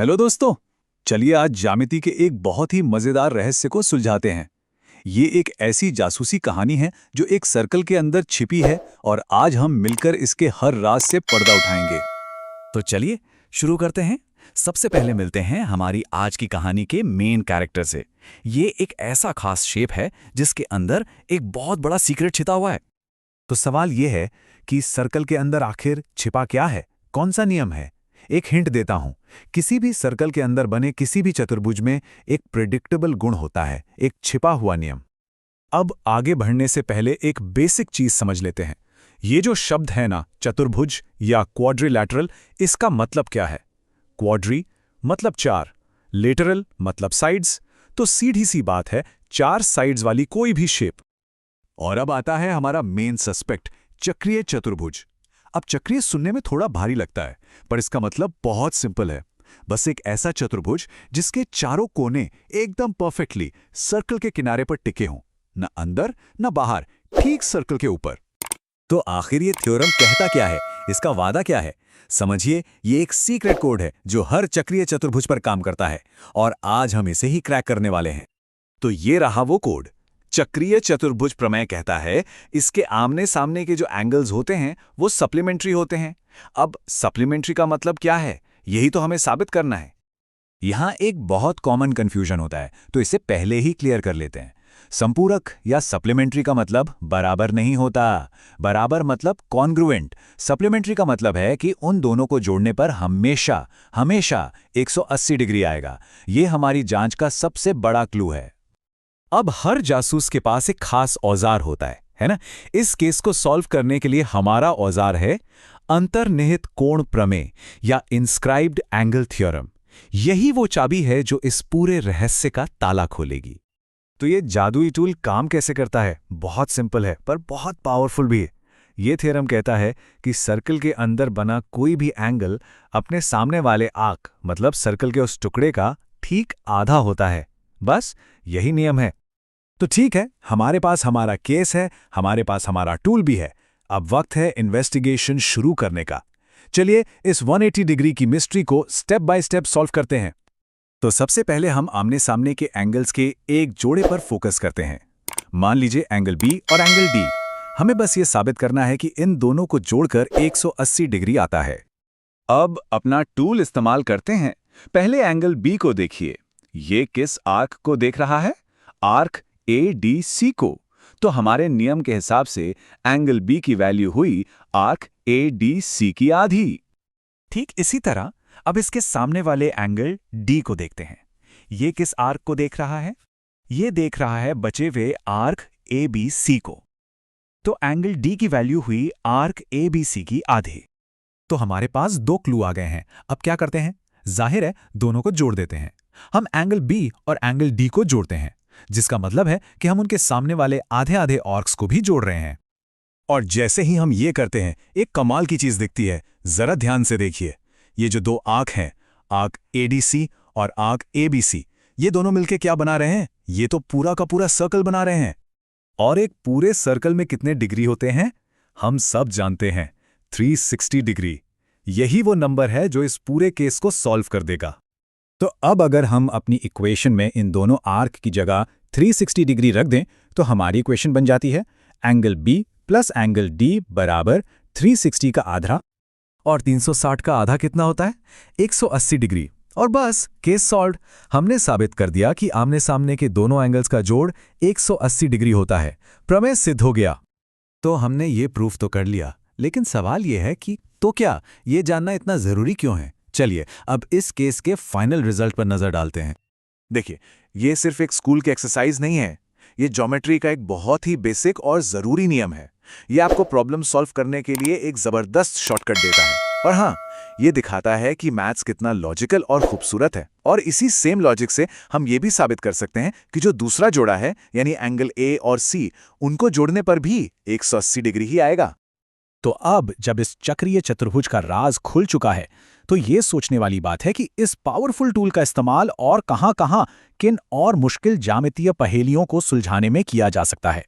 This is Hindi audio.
हेलो दोस्तों। चलिए आज ज्यामिति के एक बहुत ही मजेदार रहस्य को सुलझाते हैं। ये एक ऐसी जासूसी कहानी है जो एक सर्कल के अंदर छिपी है और आज हम मिलकर इसके हर राज से पर्दा उठाएंगे। तो चलिए शुरू करते हैं। सबसे पहले मिलते हैं हमारी आज की कहानी के मेन कैरेक्टर से। ये एक ऐसा खास शेप है जिसके अंदर एक बहुत बड़ा सीक्रेट छिपा हुआ है। तो सवाल यह है कि सर्कल के अंदर आखिर छिपा क्या है, कौन सा नियम है। एक हिंट देता हूं, किसी भी सर्कल के अंदर बने किसी भी चतुर्भुज में एक प्रिडिक्टेबल गुण होता है, एक छिपा हुआ नियम। अब आगे बढ़ने से पहले एक बेसिक चीज समझ लेते हैं। ये जो शब्द है ना, चतुर्भुज या क्वाड्रिलैटरल, इसका मतलब क्या है। क्वाड्री मतलब चार, लेटरल मतलब साइड्स। तो सीधी सी बात है, चार साइड्स वाली कोई भी शेप। और अब आता है हमारा मेन सस्पेक्ट, चक्रीय चतुर्भुज। अब चक्रीय सुनने में थोड़ा भारी लगता है, पर इसका मतलब बहुत सिंपल है। बस एक ऐसा चतुर्भुज जिसके चारों कोने एकदम परफेक्टली सर्कल के किनारे पर टिके हों, न अंदर न बाहर, ठीक सर्कल के ऊपर। तो आखिर ये थ्योरम कहता क्या है, इसका वादा क्या है? समझिए, ये एक सीक्रेट कोड है जो हर चक्रीय चतुर्भुज पर काम करता है और आज हम इसे ही क्रैक करने वाले हैं। तो ये रहा वो कोड। चक्रीय चतुर्भुज प्रमेय कहता है इसके आमने सामने के जो एंगल्स होते हैं वो सप्लीमेंट्री होते हैं। अब सप्लीमेंट्री का मतलब क्या है, यही तो हमें साबित करना है। यहाँ एक बहुत कॉमन कंफ्यूजन होता है, तो इसे पहले ही क्लियर कर लेते हैं। संपूरक या सप्लीमेंट्री का मतलब बराबर नहीं होता। बराबर मतलब कॉन्ग्रुएंट। सप्लीमेंट्री का मतलब है कि उन दोनों को जोड़ने पर हमेशा हमेशा 180 डिग्री आएगा। ये हमारी जांच का सबसे बड़ा क्लू है। अब हर जासूस के पास एक खास औजार होता है ना। इस केस को सॉल्व करने के लिए हमारा औजार है अंतर्निहित कोण प्रमेय या इंस्क्राइब्ड एंगल थ्योरम। यही वो चाबी है जो इस पूरे रहस्य का ताला खोलेगी। तो ये जादुई टूल काम कैसे करता है? बहुत सिंपल है पर बहुत पावरफुल भी है। ये थ्योरम कहता है कि सर्कल के अंदर बना कोई भी एंगल अपने सामने वाले आर्क मतलब सर्कल के उस टुकड़े का ठीक आधा होता है। बस यही नियम है। तो ठीक है, हमारे पास हमारा केस है, हमारे पास हमारा टूल भी है। अब वक्त है इन्वेस्टिगेशन शुरू करने का। चलिए इस 180 डिग्री की मिस्ट्री को स्टेप बाय स्टेप सॉल्व करते हैं। तो सबसे पहले हम आमने सामने के एंगल्स के एक जोड़े पर फोकस करते हैं। मान लीजिए एंगल बी और एंगल डी। हमें बस ये साबित करना है कि इन दोनों को जोड़कर 180 डिग्री आता है। अब अपना टूल इस्तेमाल करते हैं। पहले एंगल बी को देखिए। ये किस आर्क को देख रहा है? आर्क ADC को। तो हमारे नियम के हिसाब से एंगल बी की वैल्यू हुई आर्क ADC की आधी। ठीक इसी तरह अब इसके सामने वाले एंगल डी को देखते हैं। ये किस आर्क को देख रहा है? ये देख रहा है बचे हुए आर्क ABC को। तो एंगल डी की वैल्यू हुई आर्क ABC की आधी। तो हमारे पास दो क्लू आ गए हैं। अब क्या करते हैं? जाहिर है दोनों को जोड़ देते हैं। हम एंगल बी और एंगल डी को जोड़ते हैं, जिसका मतलब है कि हम उनके सामने वाले आधे आधे आर्क्स को भी जोड़ रहे हैं। और जैसे ही हम ये करते हैं, एक कमाल की चीज दिखती है। जरा ध्यान से देखिए। ये जो दो आर्क हैं, आर्क ADC और आर्क ABC, ये दोनों मिलके क्या बना रहे हैं? ये तो पूरा का पूरा सर्कल बना रहे हैं। और एक पूरे सर्कल में कितने डिग्री होते हैं? हम सब जानते हैं, 360 डिग्री। यही वो नंबर है जो इस पूरे केस को सॉल्व कर देगा। तो अब अगर हम अपनी इक्वेशन में इन दोनों आर्क की जगह 360 डिग्री रख दें तो हमारी इक्वेशन बन जाती है angle B plus angle D बराबर 360 का आधा। और 360 का आधा कितना होता है? 180 डिग्री। और बस केस सॉल्व। हमने साबित कर दिया कि आमने सामने के दोनों एंगल्स का जोड़ 180 डिग्री होता है। प्रमेय सिद्ध हो गया। तो हमने ये प्रूफ तो कर लिया, लेकिन सवाल ये है कि तो क्या ये जानना इतना जरूरी क्यों है? चलिए अब इस केस के फाइनल रिजल्ट पर नजर डालते हैं। देखिए, ये सिर्फ एक स्कूल की एक्सरसाइज नहीं है। ये ज्योमेट्री का एक बहुत ही बेसिक और जरूरी नियम है। ये आपको प्रॉब्लम सॉल्व करने के लिए एक जबरदस्त शॉर्टकट देता है। और हाँ, ये दिखाता है कि मैथ्स कितना लॉजिकल और खूबसूरत है। और इसी सेम लॉजिक से हम ये भी साबित कर सकते हैं कि जो दूसरा जोड़ा है, यानी एंगल A और C, उनको जोड़ने पर भी 180 डिग्री ही आएगा। तो अब जब इस चक्रीय चतुर्भुज का राज खुल चुका है, तो ये सोचने वाली बात है कि इस पावरफुल टूल का इस्तेमाल और कहां-कहां, किन और मुश्किल ज्यामितीय पहेलियों को सुलझाने में किया जा सकता है।